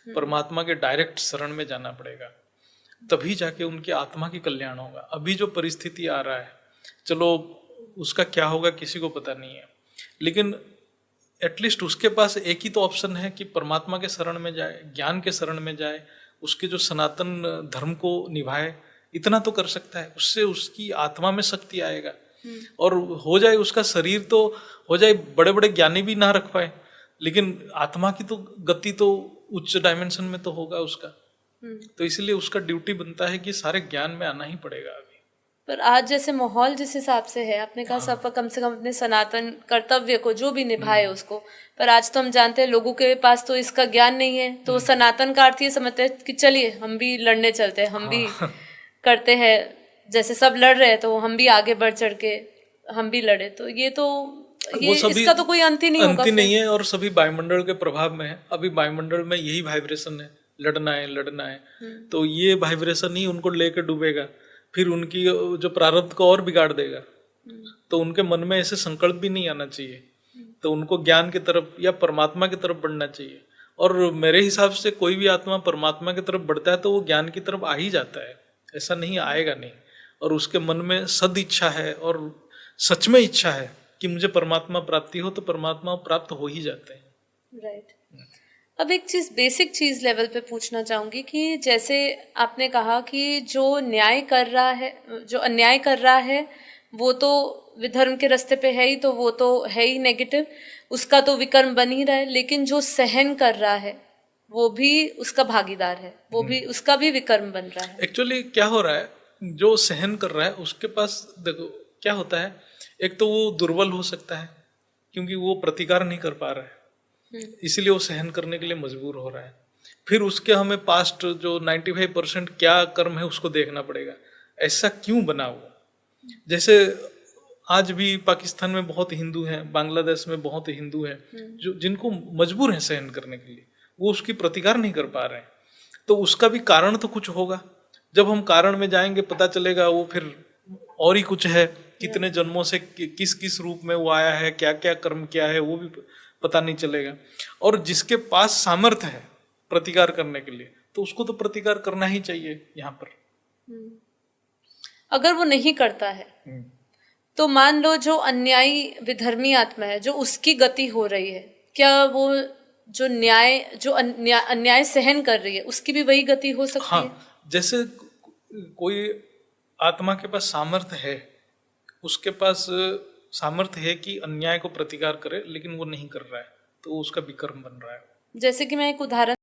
परमात्मा के डायरेक्ट शरण में जाना पड़ेगा, तभी जाके उनकी आत्मा की कल्याण होगा। अभी जो परिस्थिति आ रहा है, चलो उसका क्या होगा किसी को पता नहीं है, लेकिन एटलीस्ट उसके पास एक ही तो ऑप्शन है कि परमात्मा के शरण में जाए, ज्ञान के शरण में जाए, उसके जो सनातन धर्म को निभाए। इतना तो कर सकता है, उससे उसकी आत्मा में शक्ति आएगा। और हो जाए उसका शरीर तो हो जाए, बड़े बड़े ज्ञानी भी ना रख पाए, लेकिन आत्मा की तो गति तो उच्च डायमेंशन में तो होगा उसका। तो इसलिए उसका ड्यूटी बनता है कि सारे ज्ञान में आना ही पड़ेगा अभी। पर आज जैसे माहौल जिस हिसाब से है, आपने कहा सब कम से कम अपने सनातन कर्तव्य को जो भी निभाए उसको, पर आज तो हम जानते हैं लोगों के पास तो इसका ज्ञान नहीं है, तो सनातन का अर्थ ये समझते हैं कि चलिए हम भी लड़ने चलते हैं, हम भी करते हैं, जैसे सब लड़ रहे हैं तो हम भी आगे बढ़ चढ़ के हम भी लड़े। तो ये इसका तो कोई अंत ही नहीं होगा, अंत ही नहीं है, और सभी वायुमंडल के प्रभाव में है। अभी वायुमंडल में यही वाइब्रेशन है, लड़ना है लड़ना है, तो ये वाइब्रेशन ही उनको लेकर डूबेगा, फिर उनकी जो प्रारब्ध को और बिगाड़ देगा। तो उनके मन में ऐसे संकल्प भी नहीं आना चाहिए, तो उनको ज्ञान की तरफ या परमात्मा की तरफ बढ़ना चाहिए। और मेरे हिसाब से कोई भी आत्मा परमात्मा की तरफ बढ़ता है तो वो ज्ञान की तरफ आ ही जाता है, ऐसा नहीं आएगा नहीं। और उसके मन में सद इच्छा है और सच में इच्छा है कि मुझे परमात्मा प्राप्ति हो, तो परमात्मा प्राप्त हो ही जाते हैं। राइट। अब एक चीज, बेसिक चीज लेवल पे पूछना चाहूंगी कि जैसे आपने कहा कि जो न्याय कर रहा है, जो अन्याय कर रहा है, वो तो विधर्म के रास्ते पे है ही, तो वो तो है ही नेगेटिव, उसका तो विकर्म बन ही रहा है, लेकिन जो सहन कर रहा है वो भी उसका भागीदार है, वो भी उसका भी विकर्म बन रहा है। एक्चुअली क्या हो रहा है, जो सहन कर रहा है उसके पास देखो क्या होता है, एक तो वो दुर्बल हो सकता है क्योंकि वो प्रतिकार नहीं कर पा रहा है, इसीलिए वो सहन करने के लिए मजबूर हो रहा है। फिर उसके हमें पास्ट जो 95% क्या कर्म है उसको देखना पड़ेगा, ऐसा क्यों बना वो। जैसे आज भी पाकिस्तान में बहुत हिंदू हैं, बांग्लादेश में बहुत हिंदू हैं जो जिनको मजबूर हैं सहन करने के लिए, वो उसकी प्रतिकार नहीं कर पा रहे हैं। तो उसका भी कारण तो कुछ होगा, जब हम कारण में जाएंगे पता चलेगा वो फिर और ही कुछ है, कितने जन्मों से किस किस रूप में वो आया है, क्या क्या कर्म किया है वो भी पता नहीं चलेगा। और जिसके पास सामर्थ्य है प्रतिकार करने के लिए, तो उसको तो प्रतिकार करना ही चाहिए यहाँ पर। अगर वो नहीं करता है तो मान लो जो अन्यायी विधर्मी आत्मा है, जो उसकी गति हो रही है, क्या वो जो अन्याय सहन कर रही है उसकी भी वही गति हो सकती है? जैसे कोई आत्मा के पास सामर्थ्य है, उसके पास सामर्थ्य है कि अन्याय को प्रतिकार करे, लेकिन वो नहीं कर रहा है, तो उसका विकर्म बन रहा है। जैसे कि मैं एक उदाहरण